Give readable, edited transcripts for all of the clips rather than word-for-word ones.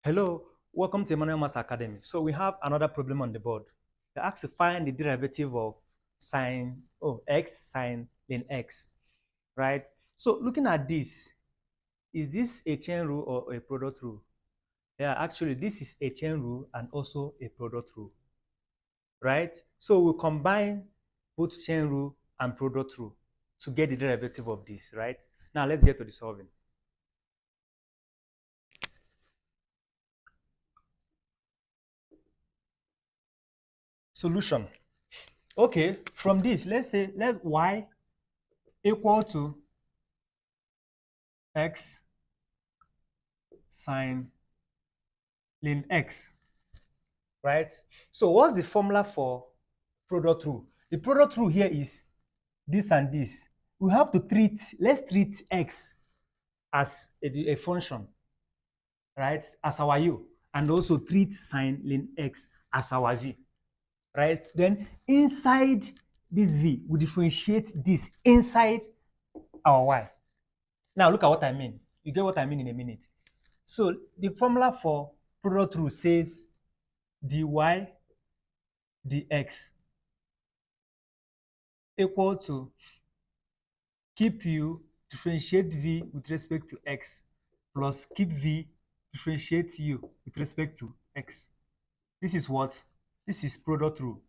Hello, welcome to Emmanuel Maths Academy. So we have another problem on the board. They ask to find the derivative of x sine ln x, right? So looking at this, is this a chain rule or a product rule? Yeah, actually this is a chain rule and also a product rule, right? So we combine both chain rule and product rule to get the derivative of this, right? Now let's get to the solving. Solution. Okay, from this, let y equal to x sine ln x, right? So what's the formula for product rule? The product rule here is this and this. We have to let's treat x as a function, right? As our u, and also treat sine ln x as our v, right? Then inside this v, we differentiate this inside our y. Now look at what I mean. You get what I mean in a minute. So the formula for product rule says dy dx equal to keep u differentiate v with respect to x plus keep v differentiate u with respect to x. This is what? This is product rule.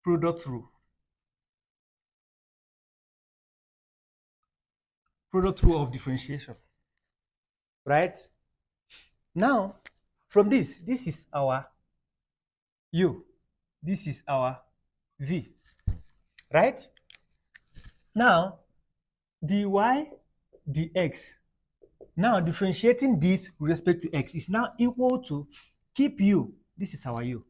Product rule. Product rule of differentiation. Right? Now, from this is our u. This is our v. Right? Now, dy dx. Now, differentiating this with respect to x is now equal to keep u. This is our u.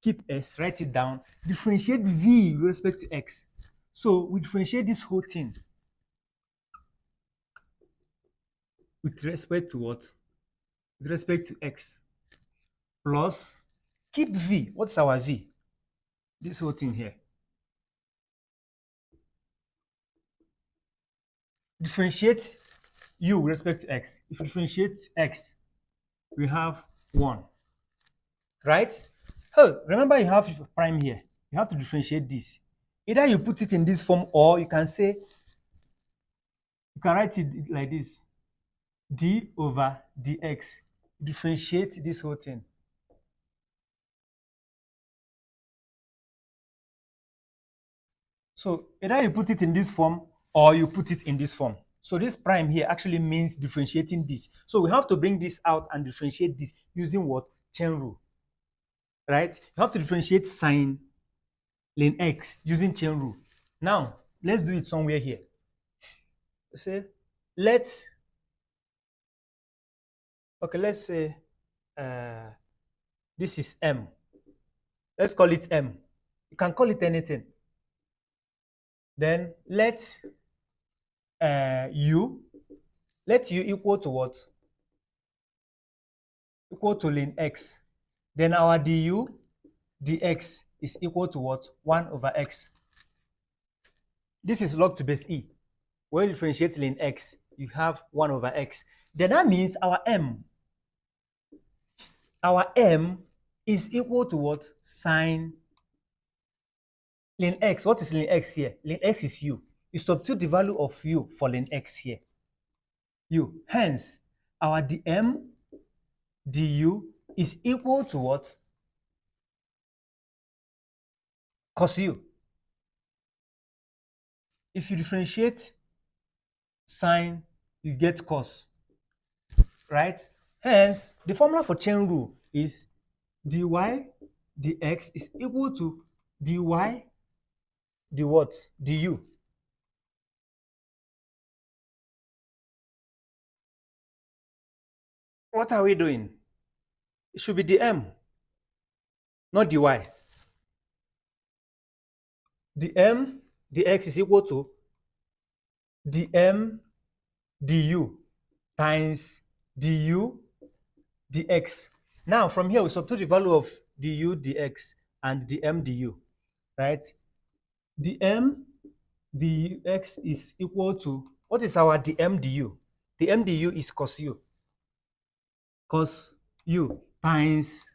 Keep s, write it down. Differentiate v with respect to x. So we differentiate this whole thing with respect to what? With respect to x. Plus keep v. What's our v? This whole thing here. Differentiate u with respect to x. If you differentiate x, we have 1. Right? Oh, remember you have prime here. You have to differentiate this. Either you put it in this form or you can say, you can write it like this. D over dx. Differentiate this whole thing. So either you put it in this form or you put it in this form. So this prime here actually means differentiating this. So we have to bring this out and differentiate this using what? Chain rule. Right? You have to differentiate sine ln x using chain rule. Now, let's do it somewhere here. Say, let's say this is m. Let's call it m. You can call it anything. Then let u equal to what? Equal to ln x. Then our du dx is equal to what? 1 over x. This is log to base e. When you differentiate ln x, you have 1 over x. Then that means our m is equal to what? Sine ln x. What is ln x here? Ln x is u. You substitute the value of u for ln x here. U. Hence, our dm du is equal to what? Cos u. If you differentiate sine, you get cos, right? Hence, the formula for chain rule is dy dx is equal to dy d what? Du. What are we doing? It should be dm, not dy. Dm dx is equal to dm du times du dx. Now, from here, we substitute the value of du dx and dm du, right? Dm dx is equal to, what is our dm du? The MDU is cos u. Cos u times,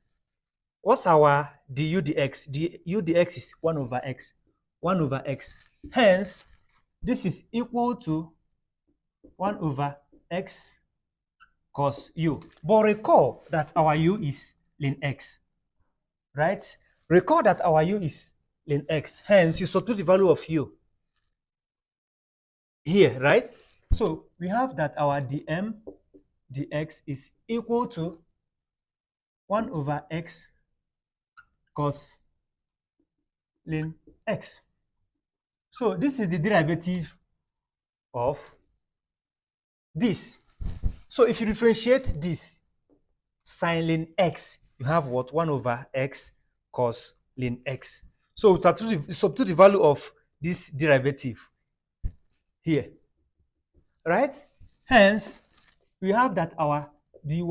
what's our du dx? Du dx is 1 over x. 1 over x. Hence, this is equal to 1 over x cos u. But recall that our u is ln x, right? Recall that our u is ln x. Hence, you substitute the value of u here, right? So we have that our dm dx is equal to 1 over x cos ln x. So this is the derivative of this. So if you differentiate this sin ln x, you have what? 1 over x cos ln x. So substitute the value of this derivative here, right? Hence, we have that our dy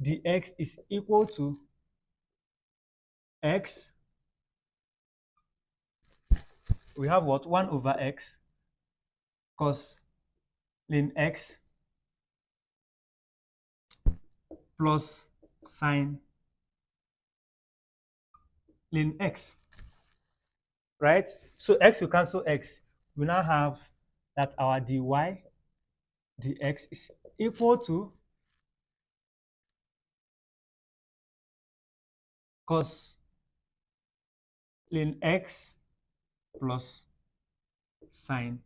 dx is equal to x. We have what? 1 over x cos ln x plus sin ln x, right? So x will cancel x. We now have that our dy dx is equal to cos ln x plus sin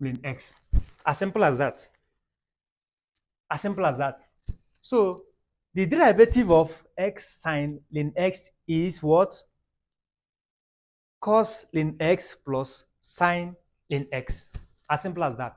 ln x. As simple as that. As simple as that. So the derivative of x sin ln x is what? Cos ln x plus sin ln x. As simple as that.